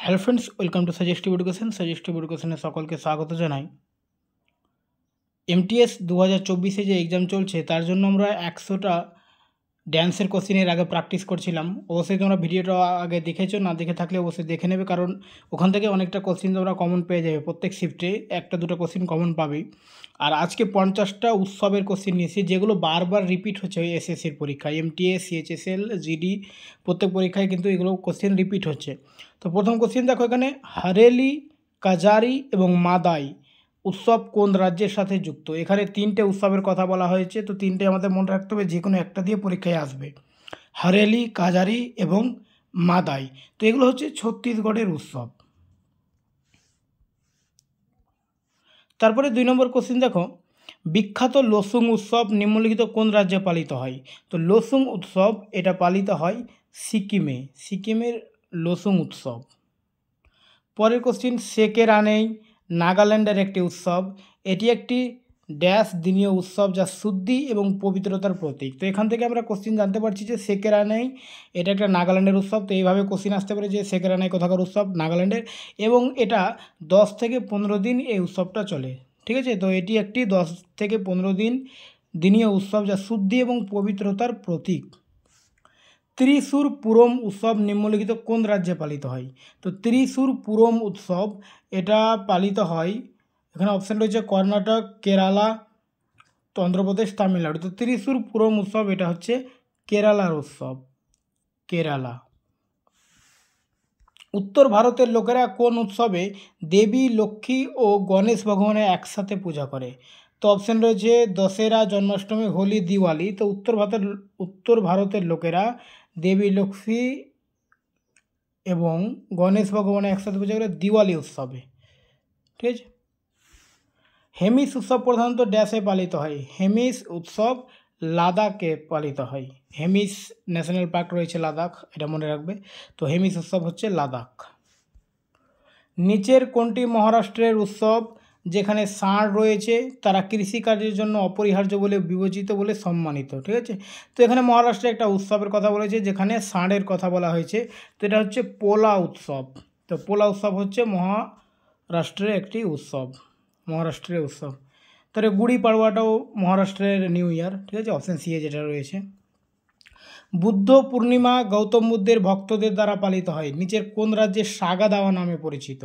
Hello friends, welcome to suggestive education. Suggestive এডুকেশনে সকলকে স্বাগত জানাই। এমটিএস 2024-এ যে এক্সাম চলছে তার জন্য আমরা 100টা ড্যান্সের কোশ্চেনের আগে প্র্যাকটিস করছিলাম। অবশ্যই তোমরা ভিডিওটা আগে দেখেছো, না দেখে থাকলে অবশ্যই দেখে নেবে, কারণ ওখান থেকে অনেকটা কোশ্চেন তোমরা কমন পেয়ে যাবে। প্রত্যেক শিফটে একটা দুটো কোশ্চেন কমন পাবেই। আর আজকে 50টা উৎসবের কোশ্চেন নিয়েছি, যেগুলো বারবার রিপিট হচ্ছে ওই এসএসসির পরীক্ষায়, এমটিএস, সিএইচএসএল, জিডি, প্রত্যেক পরীক্ষায় কিন্তু এগুলো কোশ্চেন রিপিট হচ্ছে। তো প্রথম কোশ্চেন দেখো এখানে, হারেলি, কাজারি এবং মাদাই উৎসব কোন রাজ্যের সাথে যুক্ত? এখানে তিনটে উৎসবের কথা বলা হয়েছে, তো তিনটে আমাদের মনে রাখতে হবে, যে কোনো একটা দিয়ে পরীক্ষায় আসবে। হারেলি, কাজারি এবং মাদাই, তো এগুলো হচ্ছে ছত্তিশগড়ের উৎসব। তারপরে 2 নম্বর কোশ্চেন দেখো, বিখ্যাত লোসুং উৎসব নিম্নলিখিত কোন রাজ্যে পালিত হয়? তো লোসুং উৎসব এটা পালিত হয় সিকিমে, সিকিমের লোসুং উৎসব। পরের কোশ্চেন, সেকেরানেই নাগাল্যান্ডের একটি উৎসব, এটি একটি ড্যাশ দিনীয় উৎসব যা শুদ্ধি এবং পবিত্রতার প্রতীক। তো এখান থেকে আমরা কোশ্চেন জানতে পারছি যে সেকেরানেই এটা একটা নাগাল্যান্ডের উৎসব। তো এইভাবে কোশ্চেন আসতে পারে যে সেকেরানেই কোথাকার উৎসব? নাগাল্যান্ডের, এবং এটা 10 থেকে 15 দিন এই উৎসবটা চলে। ঠিক আছে, তো এটি একটি 10 থেকে 15 দিন দিনীয় উৎসব যা শুদ্ধি এবং পবিত্রতার প্রতীক। ত্রিশূর পুরম উৎসব নিম্নলিখিত কোন রাজ্যে পালিত হয়? তো ত্রিশূর পুরম উৎসব এটা পালিত হয়, এখানে অপশান রয়েছে কর্ণাটক, কেরালা, তো অন্ধ্রপ্রদেশ, তামিলনাড়ু। তো ত্রিশূর পুরম উৎসব এটা হচ্ছে কেরালার উৎসব, কেরালা। উত্তর ভারতের লোকেরা কোন উৎসবে দেবী লক্ষ্মী ও গণেশ ভগবানের একসাথে পূজা করে? তো অপশান রয়েছে দশেরা, জন্মাষ্টমী, হোলি, দিওয়ালি। তো উত্তর ভারতের লোকেরা দেবী লক্ষ্মী এবং গণেশ ভগবানের একসাথে পূজা করে দিওয়ালি উৎসবে। ঠিক আছে। হেমিস উৎসব প্রধানত ড্যাশে পালিত হয়? হেমিস উৎসব লাদাখে পালিত হয়। হেমিস ন্যাশনাল পার্ক রয়েছে লাদাখ, এটা মনে রাখবে। তো হেমিস উৎসব হচ্ছে লাদাখ। নিচের কোনটি মহারাষ্ট্রের উৎসব যেখানে ষাঁড় রয়েছে তারা কৃষিকাজের জন্য অপরিহার্য বলে বিবেচিত বলে সম্মানিত? ঠিক আছে, তো এখানে মহারাষ্ট্রে একটা উৎসবের কথা বলেছে যেখানে ষাঁড়ের কথা বলা হয়েছে, তো এটা হচ্ছে পোলা উৎসব। তো পোলা উৎসব হচ্ছে মহারাষ্ট্রের একটি উৎসব, মহারাষ্ট্রের উৎসব। তাহলে গুড়ি পাড়ওয়াটাও মহারাষ্ট্রের নিউ ইয়ার। ঠিক আছে, অপশান সি এ যেটা রয়েছে। বুদ্ধ পূর্ণিমা গৌতম বুদ্ধের ভক্তদের দ্বারা পালিত হয় নিচের কোন রাজ্যে সাগা দাওয়া নামে পরিচিত?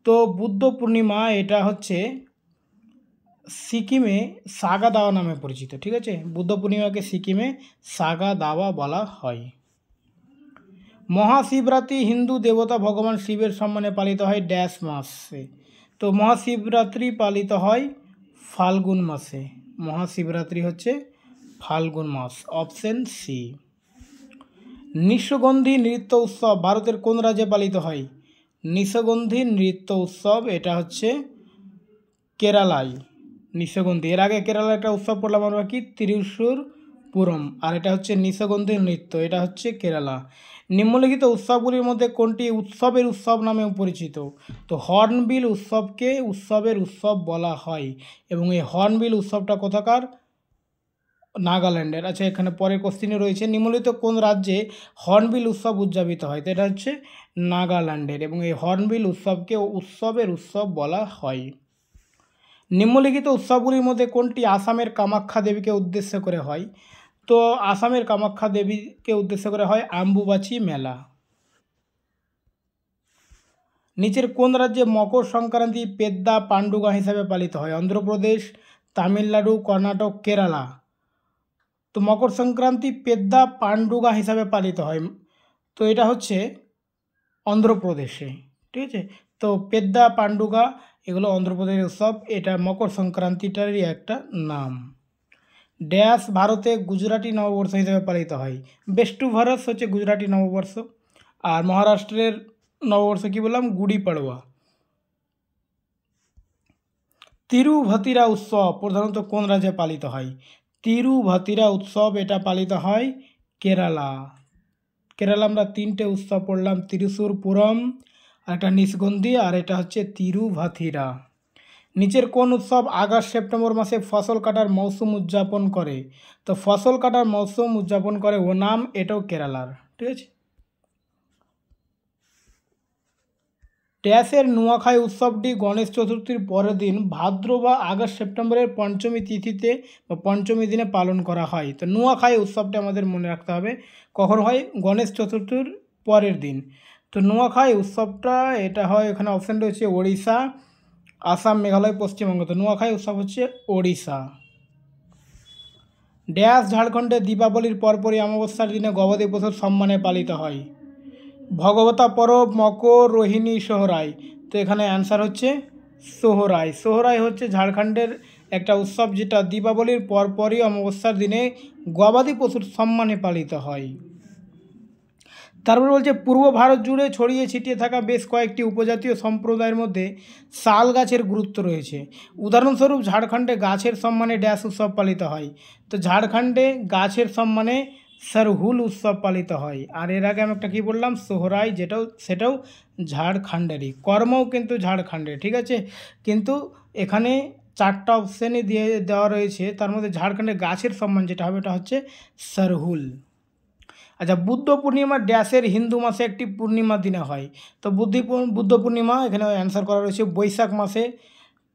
তো বুদ্ধ পূর্ণিমা এটা হচ্ছে সিকিমে সাগা দাওয়া নামে পরিচিত। ঠিক আছে, বুদ্ধ পূর্ণিমাকে সিকিমে সাগা দাওয়া বলা হয়। মহাশিবরাত্রি হিন্দু দেবতা ভগবান শিবের সম্মানে পালিত হয় ড্যাশ মাসে? তো মহাশিবরাত্রি পালিত হয় ফাল্গুন মাসে। মহাশিবরাত্রি হচ্ছে ফাল্গুন মাস, অপশন সি। নিশগন্ধি নৃত্য উৎসব ভারতের কোন রাজ্যে পালিত হয়? নিশগন্ধি নৃত্য উৎসব এটা হচ্ছে কেরালায়, নিশগন্ধি। এর আগে কেরালায় একটা উৎসব পড়লাম আমরা কি, ত্রিশূর পুরম, আর এটা হচ্ছে নিশগন্ধি নৃত্য, এটা হচ্ছে কেরালা। নিম্নলিখিত উৎসবগুলির মধ্যে কোনটি উৎসবের উৎসব নামে পরিচিত? তো হর্নবিল উৎসবকে উৎসবের উৎসব বলা হয়, এবং এই হর্নবিল উৎসবটা কোথাকার? নাগাল্যান্ডের। আচ্ছা, এখানে পরের কোশ্চেনে রয়েছে, নিম্নলিখিত কোন রাজ্যে হর্নবিল উৎসব উদযাপিত হয়? তো এটা হচ্ছে নাগাল্যান্ডের, এবং এই হর্নবিল উৎসবকে উৎসবের উৎসব বলা হয়। নিম্নলিখিত উৎসবগুলির মধ্যে কোনটি আসামের কামাখ্যা দেবীকে উদ্দেশ্য করে হয়? তো আসামের কামাখ্যা দেবীকে উদ্দেশ্য করে হয় আম্বুবাচি মেলা। নিচের কোন রাজ্যে মকর সংক্রান্তি পেদ্দা পাণ্ডুগা হিসাবে পালিত হয়? অন্ধ্রপ্রদেশ, তামিলনাড়ু, কর্ণাটক, কেরালা। তো মকর সংক্রান্তি পেদ্দা পাণ্ডুগা হিসাবে পালিত হয়, তো এটা হচ্ছে অন্ধ্রপ্রদেশে। ঠিক আছে, তো পেদ্দা পাণ্ডুগা এগুলো অন্ধ্রপ্রদেশের উৎসব, এটা মকর সংক্রান্তিটারই একটা নাম। ড্যাশ ভারতে গুজরাটি নববর্ষ হিসেবে পালিত হয়? বেস্টু ভারত হচ্ছে গুজরাটি নববর্ষ, আর মহারাষ্ট্রের নববর্ষ কি বললাম, গুড়ি পাড়ওয়া। তিরুভাতিরা উৎসব প্রধানত কোন রাজ্যে পালিত হয়? তিরুভাতিরা উৎসব এটা পালিত হয় কেরালা। কেরালা আমরা তিনটে উৎসব পড়লাম, ত্রিশূর পুরম, আর একটা নিশগন্ধি, আর এটা হচ্ছে তিরুভাতিরা। নিচের কোন উৎসব আগস্ট সেপ্টেম্বর মাসে ফসল কাটার মৌসুম উদযাপন করে? তো ফসল কাটার মৌসুম উদযাপন করে ওনাম, এটাও কেরালার। ঠিক আছে। ড্যাশের নোয়াখাই উৎসবটি গণেশ চতুর্থীর পরের দিন ভাদ্র বা আগস্ট সেপ্টেম্বরের পঞ্চমী তিথিতে বা পঞ্চমী দিনে পালন করা হয়। তো নোয়াখাই উৎসবটা আমাদের মনে রাখতে হবে কখন হয়, গণেশ চতুর্থীর পরের দিন। তো নোয়াখাই উৎসবটা এটা হয়, এখানে অপশান রয়েছে ওড়িশা, আসাম, মেঘালয়, পশ্চিমবঙ্গ। তো নোয়াখাই উৎসব হচ্ছে ওড়িশা। ড্যাশ ঝাড়খণ্ডে দীপাবলির পরপরই অমাবস্যার দিনে গবাদি পশুর সম্মানে পালিত হয়। ভগবতা পরব, মকর, রোহিণী, সোহরাই। তো এখানে অ্যান্সার হচ্ছে সোহরাই। সোহরাই হচ্ছে ঝাড়খণ্ডের একটা উৎসব যেটা দীপাবলির পরপরই অমাবস্যার দিনে গবাদি পশুর সম্মানে পালিত হয়। তারপর বলছে পূর্ব ভারত জুড়ে ছড়িয়ে ছিটিয়ে থাকা বেশ কয়েকটি উপজাতীয় সম্প্রদায়ের মধ্যে শাল গাছের গুরুত্ব রয়েছে। উদাহরণস্বরূপ ঝাড়খণ্ডে গাছের সম্মানে ড্যাশ উৎসব পালিত হয়। তো ঝাড়খণ্ডে গাছের সম্মানে সরহুল উৎসব পালিত হয়। আর এর আগে আমি একটা কী বললাম, সোহরাই, সেটাও ঝাড়খণ্ডেরই, কর্মও কিন্তু ঝাড়খণ্ডের, ঠিক আছে। কিন্তু এখানে 4টা অপশানই দেওয়া রয়েছে, তার মধ্যে ঝাড়খণ্ডের গাছের সম্মান যেটা হবে এটা হচ্ছে সরহুল। আচ্ছা, বুদ্ধ পূর্ণিমা ড্যাশের হিন্দু মাসে একটি পূর্ণিমা দিনে হয়। তো বুদ্ধ পূর্ণিমা এখানে অ্যান্সার করা রয়েছে বৈশাখ মাসে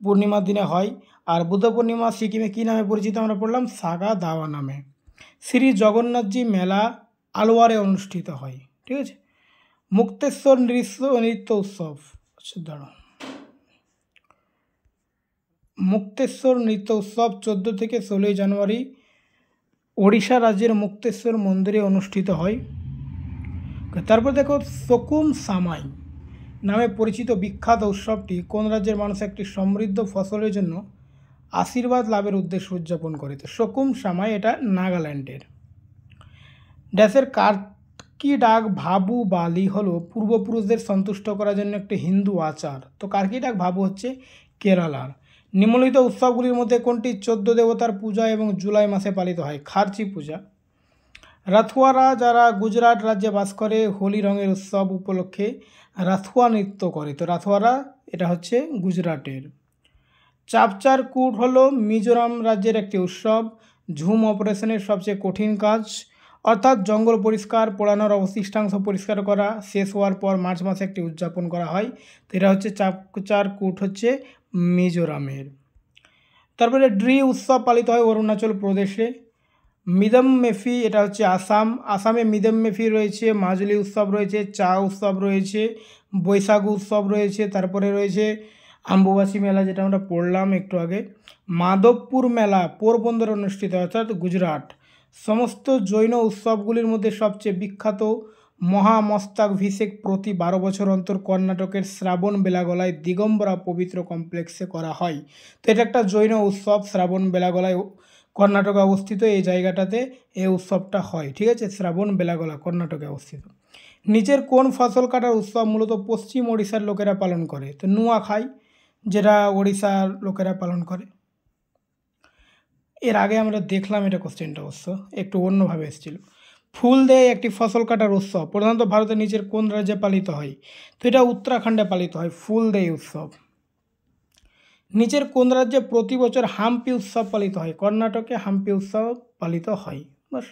পূর্ণিমার দিনে হয়। আর বুদ্ধ পূর্ণিমা সিকিমে কী নামে পরিচিত আমরা পড়লাম, সাগা দাওয়া নামে। শ্রী জগন্নাথজি মেলা আলোয়ারে অনুষ্ঠিত হয়, ঠিক আছে। মুক্তেশ্বর নৃত্য উৎসব, আচ্ছা দাঁড়াও, মুক্তেশ্বর নৃত্য উৎসব 14 থেকে 16 জানুয়ারি ওড়িশা রাজ্যের মুক্তেশ্বর মন্দিরে অনুষ্ঠিত হয়। তারপর দেখো, সকুম সামাই নামে পরিচিত বিখ্যাত উৎসবটি কোন রাজ্যের মানুষ একটি সমৃদ্ধ ফসলের জন্য আশীর্বাদ লাভের উদ্দেশ্যে উদযাপন করে? তো সকুম সামাই এটা নাগাল্যান্ডের। ড্যাশের কার্কি ডাক ভাবু বালি হলো পূর্বপুরুষদের সন্তুষ্ট করার জন্য একটি হিন্দু আচার। তো কার্কি ডাক ভাবু হচ্ছে কেরালার। নিম্নলিখিত উৎসবগুলির মধ্যে কোনটি 14 দেবতার পূজা এবং জুলাই মাসে পালিত হয়? খার্চি পূজা। রাথুয়ারা যারা গুজরাট রাজ্যে বাস করে হোলি রঙের উৎসব উপলক্ষে রাথুয়া নৃত্য করে। তো রাথুয়ারা এটা হচ্ছে গুজরাটের। চাপচার কুট হলো মিজোরাম রাজ্যের একটি উৎসব। ঝুম অপারেশনের সবচেয়ে কঠিন কাজ, অর্থাৎ জঙ্গল পরিষ্কার, পোড়ানোর অবশিষ্টাংশ পরিষ্কার করা শেষ হওয়ার পর মার্চ মাসে একটি উদযাপন করা হয়। তো এটা হচ্ছে চাপচার কুট হচ্ছে মিজোরামের। তারপরে ড্রি উৎসব পালিত হয় অরুণাচল প্রদেশে। মিদম মেফি এটা হচ্ছে আসামে মিদম মেফি রয়েছে, মাজুলি উৎসব রয়েছে, চা উৎসব রয়েছে, বৈশাখ উৎসব রয়েছে, তারপরে রয়েছে আম্বুবাসী মেলা যেটা আমরা পড়লাম একটু আগে। মাধবপুর মেলা পোরবন্দরে অনুষ্ঠিত হয়, অর্থাৎ গুজরাট। সমস্ত জৈন উৎসবগুলির মধ্যে সবচেয়ে বিখ্যাত মহামস্তাভিষেক প্রতি 12 বছর অন্তর কর্ণাটকের শ্রাবণ বেলাগলায় দিগম্বরা পবিত্র কমপ্লেক্সে করা হয়। তো এটা একটা জৈন উৎসব, শ্রাবণ বেলাগলায় কর্ণাটকে অবস্থিত এই জায়গাটাতে এই উৎসবটা হয়, ঠিক আছে। শ্রাবণ বেলাগলা কর্ণাটকে অবস্থিত। নিচের কোন ফসল কাটার উৎসব মূলত পশ্চিম ওড়িশার লোকেরা পালন করে? তো নোয়াখাই, যেটা ওড়িশার লোকেরা পালন করে। এর আগে আমরা দেখলাম এটা কোশ্চেনটা অবশ্য একটু অন্যভাবে এসেছিল। ফুল দেয় একটি ফসল কাটার উৎসব প্রধানত ভারতের নিচের কোন রাজ্যে পালিত হয়? তো এটা উত্তরাখণ্ডে পালিত হয় ফুল দেয় উৎসব। নিচের কোন রাজ্যে প্রতি বছর হাম্পি উৎসব পালিত হয়? কর্ণাটকে হাম্পি উৎসব পালিত হয়। বাস।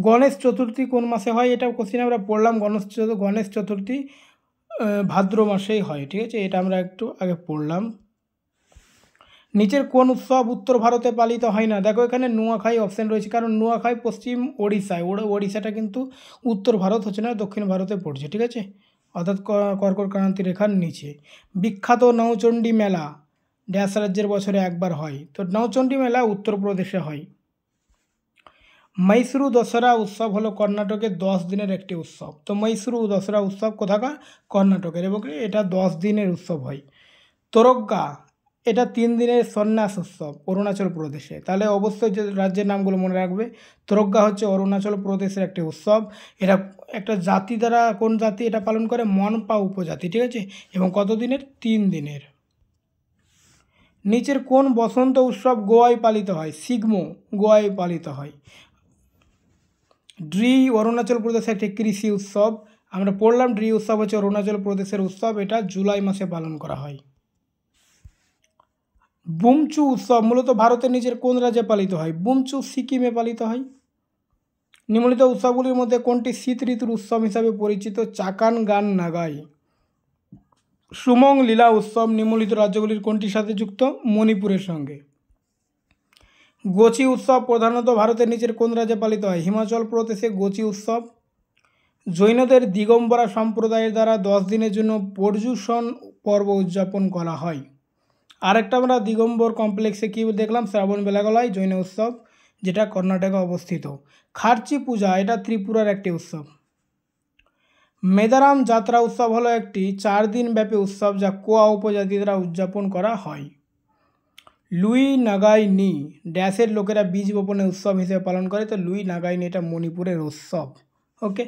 গণেশ চতুর্থী কোন মাসে হয়? এটা কোশ্চেন আমরা পড়লাম। গণেশ চতুর্থী ভাদ্র মাসেই হয়, ঠিক আছে। এটা আমরা একটু আগে পড়লাম। নিচের কোন উৎসব উত্তর ভারতে পালিত হয় না? দেখো এখানে নোয়াখাই অপশান রয়েছে, কারণ নোয়াখাই পশ্চিম ওড়িশায়, ওড়িশাটা কিন্তু উত্তর ভারত হচ্ছে না, দক্ষিণ ভারতে পড়ছে, ঠিক আছে, অর্থাৎ কর্কট ক্রান্তি রেখার নিচে। বিখ্যাত নৌচণ্ডী মেলা ড্যাশ রাজ্যের বছরে একবার হয়? তো নৌচণ্ডী মেলা উত্তরপ্রদেশে হয়। মৈসুরু দশরা উৎসব হলো কর্ণাটকের 10 দিনের একটি উৎসব। তো মৈসুরু দশরা উৎসব কোথাকার? কর্ণাটকের, এবং এটা 10 দিনের উৎসব হয়। তোরগ্গা এটা 3 দিনের সন্ন্যাস উৎসব অরুণাচল প্রদেশে। তাহলে অবশ্যই যে রাজ্যের নামগুলো মনে রাখবে। তোরগ্গা হচ্ছে অরুণাচল প্রদেশের একটি উৎসব। এটা একটা জাতি দ্বারা, কোন জাতি এটা পালন করে? মনপা উপজাতি, ঠিক আছে, এবং কত দিনের? 3 দিনের। নিচের কোন বসন্ত উৎসব গোয়ায় পালিত হয়? সিগমো গোয়ায় পালিত হয়। ড্রি অরুণাচল প্রদেশের একটি কৃষি উৎসব, আমরা পড়লাম ড্রি উৎসব হচ্ছে অরুণাচল প্রদেশের উৎসব, এটা জুলাই মাসে পালন করা হয়। বুমচু উৎসব মূলত ভারতের নিচের কোন রাজ্যে পালিত হয়? বুমচু সিকিমে পালিত হয়। নিম্নলিখিত উৎসবগুলির মধ্যে কোনটি শীত ঋতুর উৎসব হিসাবে পরিচিত? চাকান গান নাগাই। সুমং লীলা উৎসব নিম্নলিখিত রাজ্যগুলির কোনটির সাথে যুক্ত? মণিপুরের সঙ্গে। গোচি উৎসব প্রধানত ভারতের নিচের কোন রাজ্যে পালিত হয়? হিমাচল প্রদেশে গোচি উৎসব। জৈনদের দিগম্বরা সম্প্রদায়ের দ্বারা 10 দিনের জন্য পর্যুষণ পর্ব উদযাপন করা হয়। আরেকটা আমরা দিগম্বর কমপ্লেক্সে কী দেখলাম? শ্রাবণ বেলাগোলায় জৈন উৎসব, যেটা কর্ণাটকে অবস্থিত। খার্চি পূজা, এটা ত্রিপুরার একটি উৎসব। মেদারাম যাত্রা উৎসব হলো একটি 4 দিন ব্যাপী উৎসব যা কোয়া উপজাতি দ্বারা উদযাপন করা হয়। লুই নাগাইনি ড্যাশের লোকেরা বীজ বপনের উৎসব হিসেবে পালন করে, তো লুই নাগাইনি এটা মণিপুরের উৎসব। ওকে,